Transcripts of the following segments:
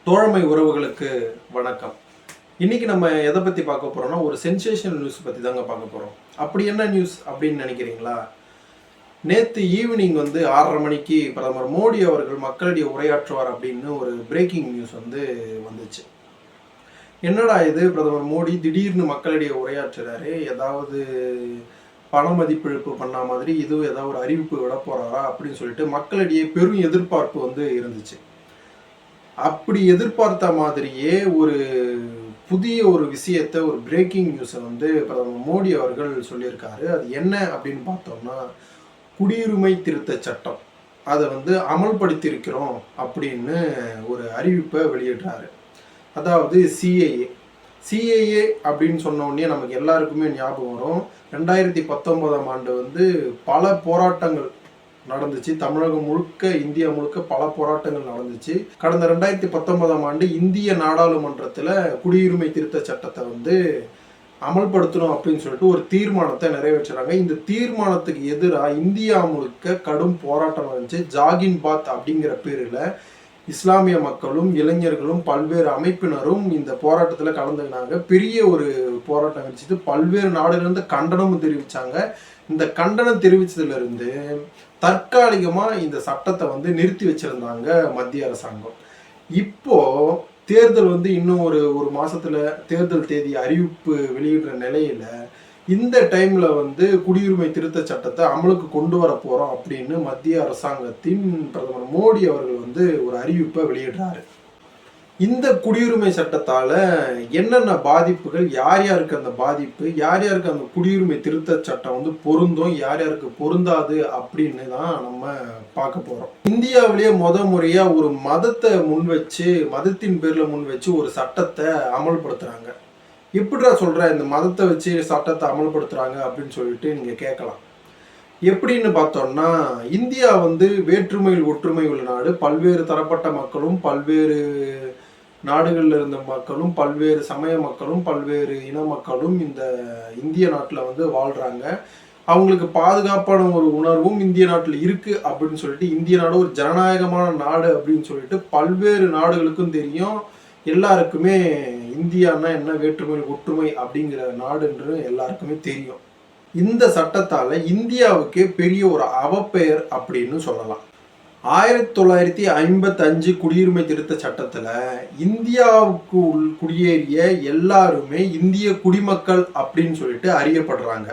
தோழமை உறவுகளுக்கு வணக்கம். இன்னைக்கு நம்ம எதை பத்தி பார்க்க போறோம்னா, ஒரு சென்சேஷனல் நியூஸ் பத்தி தாங்க பார்க்க போறோம். அப்படி என்ன நியூஸ் அப்படின்னு நினைக்கிறீங்களா? நேத்து ஈவினிங் 6:30 மணிக்கு பிரதமர் மோடி அவர்கள் மக்களிடையே உரையாற்றுவார் அப்படின்னு ஒரு பிரேக்கிங் நியூஸ் வந்துச்சு. என்னடா இது, பிரதமர் மோடி திடீர்னு மக்களிடையே உரையாற்றுறாரு, ஏதாவது பண மதிப்பிழப்பு பண்ண மாதிரி இதுவும் ஏதாவது ஒரு அறிவிப்பு விட போறாரா அப்படின்னு சொல்லிட்டு மக்களிடையே பெரும் எதிர்பார்ப்பு இருந்துச்சு. அப்படி எதிர்பார்த்த மாதிரியே ஒரு புதிய ஒரு விஷயத்தை, ஒரு பிரேக்கிங் நியூஸை பிரதமர் மோடி அவர்கள் சொல்லியிருக்காரு. அது என்ன அப்படின்னு பார்த்தோம்னா, குடியுரிமை திருத்த சட்டம் அதை அமல்படுத்தியிருக்கிறோம் அப்படின்னு ஒரு அறிவிப்பை வெளியிடுறாரு. அதாவது சிஏஏ அப்படின்னு சொன்ன உடனே நமக்கு எல்லாருக்குமே ஞாபகம் வரும். 2019ஆம் ஆண்டு பல போராட்டங்கள் நடந்துச்சு. தமிழகம் முழுக்க, இந்தியா முழுக்க பல போராட்டங்கள் நடந்துச்சு. கடந்த 2019ஆம் ஆண்டு இந்திய நாடாளுமன்றத்தில் குடியுரிமை திருத்த சட்டத்தை அமல்படுத்தணும் அப்படின்னு சொல்லிட்டு ஒரு தீர்மானத்தை நிறைவேற்றுறாங்க. இந்த தீர்மானத்துக்கு எதிராக இந்தியா முழுக்க கடும் போராட்டம் நடந்துச்சு. ஜாகின் பாத் அப்படிங்கிற பேரில் இஸ்லாமிய மக்களும் இளைஞர்களும் பல்வேறு அமைப்பினரும் இந்த போராட்டத்தில் கலந்துக்கினாங்க. பெரிய ஒரு போராட்டம் வச்சுட்டு பல்வேறு நாடுகளிலிருந்து கண்டனமும் தெரிவித்தாங்க. இந்த கண்டனம் தெரிவித்ததுலேருந்து தற்காலிகமாக இந்த சட்டத்தை நிறுத்தி வச்சிருந்தாங்க மத்திய அரசாங்கம். இப்போ தேர்தல் இன்னும் ஒரு மாசத்துல தேர்தல் தேதி அறிவிப்பு வெளியிடுற நிலையில இந்த டைம்ல குடியுரிமை திருத்த சட்டத்தை அமலுக்கு கொண்டு வர போறோம் அப்படின்னு மத்திய அரசாங்கத்தின் பிரதமர் மோடி அவர்கள் ஒரு அறிவிப்பை வெளியிடுறாரு. இந்த குடியுரிமை சட்டத்தால என்னென்ன பாதிப்புகள், யார் யாருக்கு அந்த பாதிப்பு, யார் யாருக்கு அந்த குடியுரிமை திருத்த சட்டம் பொருந்தும், யார் யாருக்கு பொருந்தாது அப்படின்னு தான் நம்ம பார்க்க போறோம். இந்தியாவிலேயே முறையா ஒரு மதத்தை மதத்தின் பேர்ல முன் வச்சு ஒரு சட்டத்தை அமல்படுத்துறாங்க. எப்படிடா சொல்ற, இந்த மதத்தை வச்சு சட்டத்தை அமல்படுத்துறாங்க அப்படின்னு சொல்லிட்டு நீங்க கேட்கலாம். எப்படின்னு பார்த்தோம்னா, இந்தியா வேற்றுமையில் ஒற்றுமை உள்ள நாடு. பல்வேறு தரப்பட்ட மக்களும், பல்வேறு நாடுகளில் இருந்த மக்களும், பல்வேறு சமய மக்களும், பல்வேறு இன மக்களும் இந்த இந்திய நாட்டில் வாழ்கிறாங்க. அவங்களுக்கு பாதுகாப்பான ஒரு உணர்வும் இந்திய நாட்டில் இருக்குது அப்படின்னு சொல்லிட்டு, இந்திய நாடு ஒரு ஜனநாயகமான நாடு அப்படின்னு சொல்லிட்டு பல்வேறு நாடுகளுக்கும் தெரியும். எல்லாருக்குமே இந்தியான்னா என்ன, வேற்றுமை ஒற்றுமை அப்படிங்கிற நாடுன்று எல்லாருக்குமே தெரியும். இந்த சட்டத்தால் இந்தியாவுக்கே பெரிய ஒரு அவப்பெயர் அப்படின்னு சொல்லலாம். 1955 குடியுரிமை திருத்த சட்டத்தில் இந்தியாவுக்கு குடியேறிய எல்லாருமே இந்திய குடிமக்கள் அப்படின்னு சொல்லிட்டு அறியப்படுறாங்க.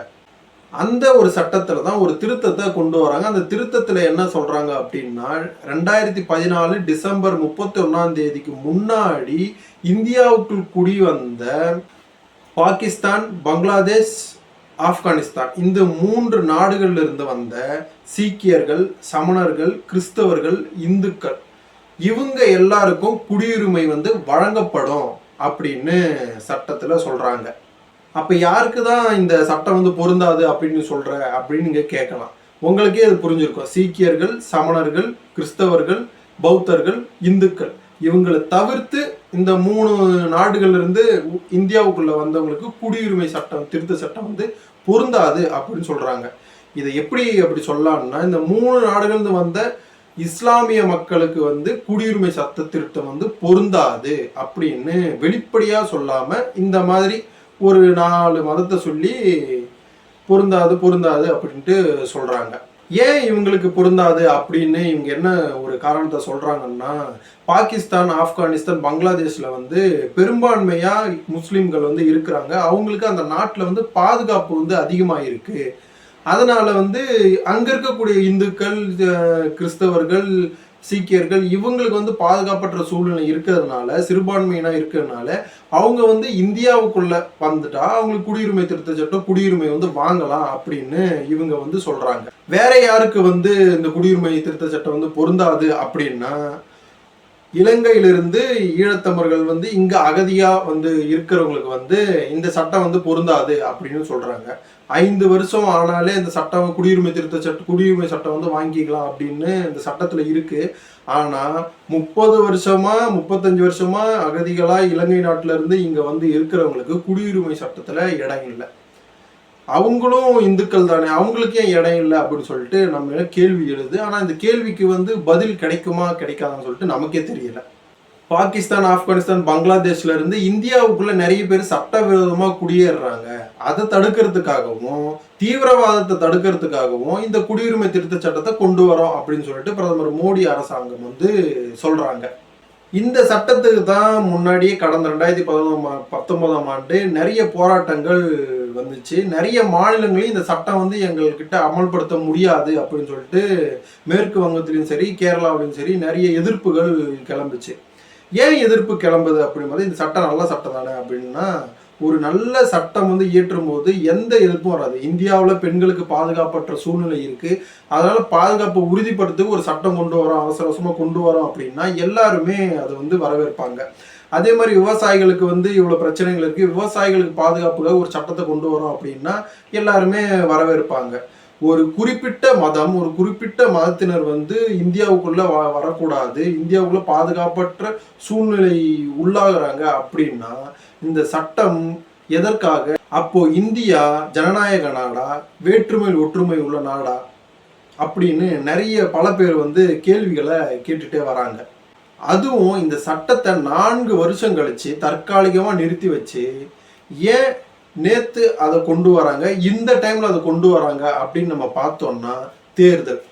அந்த ஒரு சட்டத்தில் தான் ஒரு திருத்தத்தை கொண்டு வராங்க. அந்த திருத்தத்தில் என்ன சொல்கிறாங்க அப்படின்னா, 2014 டிசம்பர் 31ஆம் தேதிக்கு முன்னாடி இந்தியாவுக்குள் குடி வந்த பாகிஸ்தான், பங்களாதேஷ், ஆப்கானிஸ்தான் இந்த 3 நாடுகளில் இருந்து வந்த சீக்கியர்கள், சமணர்கள், கிறிஸ்தவர்கள், இந்துக்கள் இவங்க எல்லாருக்கும் குடியுரிமை வழங்கப்படும் அப்படின்னு சட்டத்தில் சொல்றாங்க. அப்ப யாருக்கு தான் இந்த சட்டம் பொருந்தாது அப்படின்னு சொல்ற அப்படின்னு நீங்க கேட்கலாம். உங்களுக்கே அது புரிஞ்சிருக்கும். சீக்கியர்கள், சமணர்கள், கிறிஸ்தவர்கள், பௌத்தர்கள், இந்துக்கள் இவங்களை தவிர்த்து இந்த 3 நாடுகள்ல இருந்து இந்தியாவுக்குள்ள வந்தவங்களுக்கு குடியுரிமை சட்டம், திருத்த சட்டம் பொருந்தாது அப்படின்னு சொல்றாங்க. இதை அப்படி சொல்லலாம்னா, இந்த 3 நாடுகள்ந்து வந்த இஸ்லாமிய மக்களுக்கு குடியுரிமை சட்ட திருத்தம் பொருந்தாது அப்படின்னு வெளிப்படையா சொல்லாம இந்த மாதிரி ஒரு 4 மதத்தை சொல்லி பொருந்தாது அப்படின்ட்டு சொல்றாங்க. ஏன் இவங்களுக்கு பொருந்தாது அப்படின்னு இவங்க என்ன ஒரு காரணத்தை சொல்றாங்கன்னா, பாகிஸ்தான், ஆப்கானிஸ்தான், பங்களாதேஷ்ல பெரும்பான்மையா முஸ்லிம்கள் இருக்கிறாங்க. அவங்களுக்கு அந்த நாட்டில் பாதுகாப்பு அதிகமாக இருக்கு. அதனால அங்க இருக்கக்கூடிய இந்துக்கள், கிறிஸ்தவர்கள், சீக்கியர்கள் இவங்களுக்கு பாதுகாப்பற்ற சூழ்நிலை இருக்கிறதுனால, சிறுபான்மையினா இருக்கிறதுனால அவங்க இந்தியாவுக்குள்ள வந்துட்டா அவங்களுக்கு குடியுரிமை திருத்த சட்டம், குடியுரிமை வாங்கலாம் அப்படின்னு இவங்க சொல்றாங்க. வேற யாருக்கு இந்த குடியுரிமை திருத்த சட்டம் பொருந்தாது அப்படின்னா, இலங்கையிலிருந்து ஈழத்தமிழர்கள் இங்க அகதியா இருக்கிறவங்களுக்கு இந்த சட்டம் பொருந்தாது அப்படின்னு சொல்றாங்க. 5 வருஷம் ஆனாலே இந்த சட்டம், குடியுரிமை திருத்த சட்டம், குடியுரிமை சட்டம் வாங்கிக்கலாம் அப்படின்னு இந்த சட்டத்துல இருக்கு. ஆனா 30 வருஷமா 35 வருஷமா அகதிகளா இலங்கை நாட்டுல இருந்து இங்க இருக்கிறவங்களுக்கு குடியுரிமை சட்டத்துல இடம் இல்லை. அவங்களும் இந்துக்கள் தானே, அவங்களுக்கு ஏன் இடம் இல்லை அப்படின்னு சொல்லிட்டு நம்ம கேள்வி எழுது. ஆனா இந்த கேள்விக்கு பதில் கிடைக்குமா கிடைக்காதான்னு சொல்லிட்டு நமக்கே தெரியல. பாகிஸ்தான், ஆப்கானிஸ்தான், பங்களாதேஷ்ல இருந்து இந்தியாவுக்குள்ள நிறைய பேர் சட்டவிரோதமா குடியேறுறாங்க. அதை தடுக்கிறதுக்காகவும் தீவிரவாதத்தை தடுக்கிறதுக்காகவும் இந்த குடியுரிமை திருத்த சட்டத்தை கொண்டு வரோம் அப்படின்னு சொல்லிட்டு பிரதமர் மோடி அரசாங்கம் வந்து சொல்றாங்க. இந்த சட்டத்துக்கு தான் முன்னாடியே கடந்த 2019ஆம் ஆண்டு நிறைய போராட்டங்கள் வந்துச்சு. நிறைய மாநிலங்களையும் இந்த சட்டம் வந்து எங்கள்கிட்ட அமல்படுத்த முடியாது அப்படின்னு சொல்லிட்டு மேற்கு வங்கத்திலையும் சரி கேரளாவிலையும் சரி நிறைய எதிர்ப்புகள் கிளம்புச்சு. ஏன் எதிர்ப்பு கிளம்புது அப்படின்றது, இந்த சட்டம் நல்ல சட்டம் தானே அப்படின்னா, ஒரு நல்ல சட்டம் வந்து இயற்றும் போது எந்த எதிர்ப்பும் வராது. இந்தியாவில் பெண்களுக்கு பாதுகாப்பற்ற சூழ்நிலை இருக்கு, அதனால பாதுகாப்பை உறுதிப்படுத்த ஒரு சட்டம் கொண்டு வரோம், அவசர அவசரமா கொண்டு வரோம் அப்படின்னா எல்லாருமே அதை வந்து வரவேற்பாங்க. அதே மாதிரி விவசாயிகளுக்கு வந்து இவ்வளவு பிரச்சனைகள் இருக்கு, விவசாயிகளுக்கு பாதுகாப்புக்காக ஒரு சட்டத்தை கொண்டு வரோம் அப்படின்னா எல்லாருமே வரவேற்பாங்க. ஒரு குறிப்பிட்ட மதம், ஒரு குறிப்பிட்ட மதத்தினர் வந்து இந்தியாவுக்குள்ள வரக்கூடாது, இந்தியாவுக்குள்ள பாதுகாப்பற்ற சூழ்நிலை உள்ளாகிறாங்க அப்படின்னா இந்த சட்டம் எதற்காக? அப்போ இந்தியா ஜனநாயக நாடா, வேற்றுமையில் ஒற்றுமை உள்ள நாடா அப்படின்னு நிறைய பல பேர் வந்து கேள்விகளை கேட்டுட்டே வராங்க. அதுவும் இந்த சட்டத்தை 4 வருஷம் கழிச்சு தற்காலிகமா நிறுத்தி வச்சு ஏன் நேத்து அதை கொண்டு வராங்க, இந்த டைம்ல அதை கொண்டு வராங்க அப்படின்னு நம்ம பார்த்தோம்னா, தேர்தல்.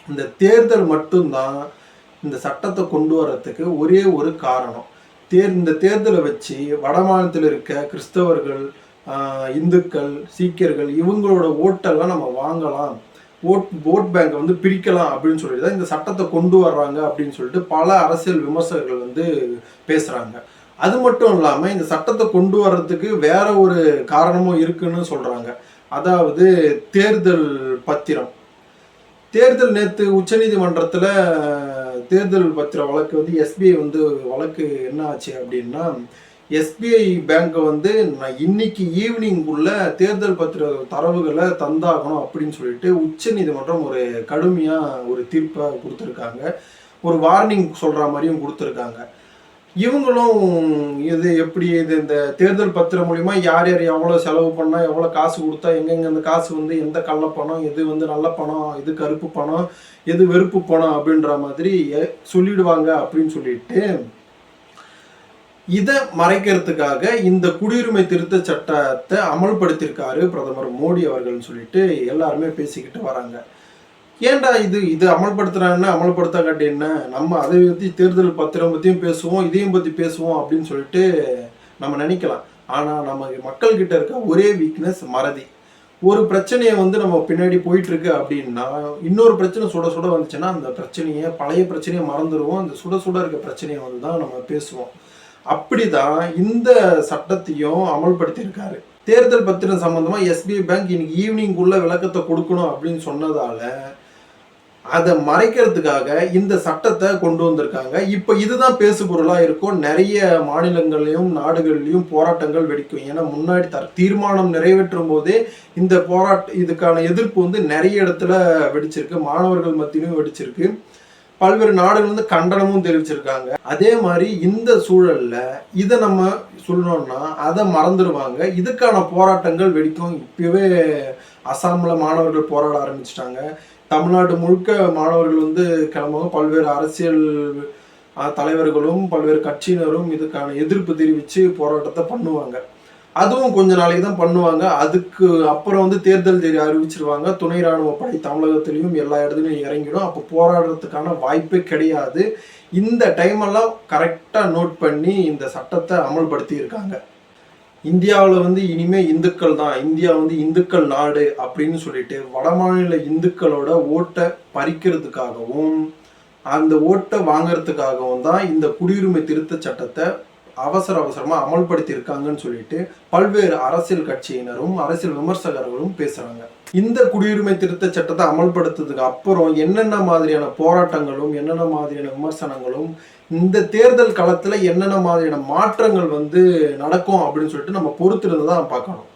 இந்த தேர்தல் மட்டும்தான் இந்த சட்டத்தை கொண்டு வர்றதுக்கு ஒரே ஒரு காரணம். இந்த தேர்தலை வச்சு வட மாநிலத்தில் இருக்க கிறிஸ்தவர்கள், இந்துக்கள், சீக்கியர்கள் இவங்களோட ஓட்டெல்லாம் நம்ம வாங்கலாம், ஓட் பேங்கை வந்து பிரிக்கலாம் அப்படின்னு சொல்லிட்டு தான் இந்த சட்டத்தை கொண்டு வர்றாங்க அப்படின்னு சொல்லிட்டு பல அரசியல் விமர்சகர்கள் வந்து பேசுறாங்க. அது மட்டும் இல்லாமல் இந்த சட்டத்தை கொண்டு வர்றதுக்கு வேற ஒரு காரணமும் இருக்குன்னு சொல்றாங்க. அதாவது தேர்தல் பத்திரம். தேர்தல் நேற்று உச்சநீதிமன்றத்தில் தேர்தல் பத்திர வழக்கு வந்து எஸ்பிஐ வந்து வழக்கு என்ன ஆச்சு அப்படின்னா, எஸ்பிஐ பேங்கை வந்து இன்னைக்கு ஈவினிங்குள்ள தேர்தல் பத்திர தரவுகளை தந்தாகணும் அப்படின்னு சொல்லிட்டு உச்சநீதிமன்றம் ஒரு கடுமையாக ஒரு தீர்ப்பை கொடுத்துருக்காங்க. ஒரு வார்னிங் சொல்கிற மாதிரியும் கொடுத்துருக்காங்க. இவங்களும் இது எப்படி, இது இந்த தேர்தல் பத்திரம் மூலிமா யார் யார் எவ்வளோ செலவு பண்ணால், எவ்வளோ காசு கொடுத்தா, எங்கெங்க அந்த காசு வந்து எந்த கள்ள பணம், எது வந்து நல்ல பணம், எது கருப்பு பணம், எது வெறுப்பு பணம் அப்படின்ற மாதிரி சொல்லிடுவாங்க அப்படின்னு சொல்லிட்டு இதை மறைக்கிறதுக்காக இந்த குடியுரிமை திருத்த சட்டத்தை அமல்படுத்தியிருக்காரு பிரதமர் மோடி அவர்கள்னு சொல்லிட்டு எல்லாருமே பேசிக்கிட்டு வராங்க. ஏன்டா இது அமல்படுத்துறாங்கன்னா அமல்படுத்த காட்டி என்ன, நம்ம அதை பற்றி தேர்தல் பத்திரம் பற்றியும் பேசுவோம், இதையும் பற்றி பேசுவோம் அப்படின்னு சொல்லிட்டு நம்ம நினைக்கலாம். ஆனால் நம்ம மக்கள்கிட்ட இருக்க ஒரே வீக்னஸ் மறதி. ஒரு பிரச்சனையை வந்து நம்ம பின்னாடி போயிட்டு இருக்கு அப்படின்னா இன்னொரு பிரச்சனை சுட சுட வந்துச்சுன்னா அந்த பிரச்சனையை, பழைய பிரச்சனையை மறந்துடுவோம், அந்த சுட சுட இருக்க பிரச்சனையை வந்து தான் நம்ம பேசுவோம். அப்படிதான் இந்த சட்டத்தையும் அமல்படுத்தியிருக்காரு. தேர்தல் பத்திரம் சம்பந்தமா எஸ்பிஐ பேங்க் இன்னைக்கு ஈவினிங்குள்ள விளக்கத்தை கொடுக்கணும் அப்படின்னு சொன்னதால அதை மறைக்கிறதுக்காக இந்த சட்டத்தை கொண்டு வந்திருக்காங்க. இப்போ இதுதான் பேசு பொருளா இருக்கும். நிறைய மாநிலங்களையும் நாடுகள்லையும் போராட்டங்கள் வெடிக்கும். ஏன்னா முன்னாடி தீர்மானம் நிறைவேற்றும் போதே இந்த இதுக்கான எதிர்ப்பு வந்து நிறைய இடத்துல வெடிச்சிருக்கு, மாணவர்கள் மத்தியிலும் வெடிச்சிருக்கு, பல்வேறு நாடுகள் வந்து கண்டனமும் தெரிவிச்சிருக்காங்க. அதே மாதிரி இந்த சூழல்ல இதை நம்ம சொல்லணும்னா அதை மறந்துடுவாங்க. இதுக்கான போராட்டங்கள் வெடிக்கும். இப்பவே அசாமில் மாணவர்கள் போராட ஆரம்பிச்சிட்டாங்க. தமிழ்நாடு முழுக்க மாணவர்கள் வந்து கிளம்புவாங்க. பல்வேறு அரசியல் தலைவர்களும் பல்வேறு கட்சியினரும் இதுக்கான எதிர்ப்பு தெரிவித்து போராட்டத்தை பண்ணுவாங்க. அதுவும் கொஞ்ச நாளைக்கு தான் பண்ணுவாங்க. அதுக்கு அப்புறம் வந்து தேர்தல் அறிவிச்சிருவாங்க. துணை ராணுவ படை தமிழகத்திலையும் எல்லா இடத்துலையும் இறங்கிடும். அப்போ போராடுறதுக்கான வாய்ப்பே கிடையாது. இந்த டைமெல்லாம் கரெக்டாக நோட் பண்ணி இந்த சட்டத்தை அமல்படுத்தி இருக்காங்க. இந்தியாவில் வந்து இனிமே இந்துக்கள் தான், இந்தியா வந்து இந்துக்கள் நாடு அப்படின்னு சொல்லிட்டு வடமாநில இந்துக்களோட ஓட்டை பறிக்கிறதுக்காகவும் அந்த ஓட்டை வாங்கறதுக்காகவும் தான் இந்த குடியுரிமை திருத்த சட்டத்தை அவசரமா அமல்படுத்தி இருக்காங்கன்னு சொல்லிட்டு பல்வேறு அரசியல் கட்சியினரும் அரசியல் விமர்சகர்களும் பேசுறாங்க. இந்த குடியுரிமை திருத்த சட்டத்தை அமல்படுத்துறதுக்கு அப்புறம் என்னென்ன மாதிரியான போராட்டங்களும் என்னென்ன மாதிரியான விமர்சனங்களும் இந்த தேர்தல் களத்துல என்னென்ன மாதிரியான மாற்றங்கள் வந்து நடக்கும் அப்படின்னு சொல்லிட்டு நம்ம பொறுத்திருந்து தான் பார்க்கணும்.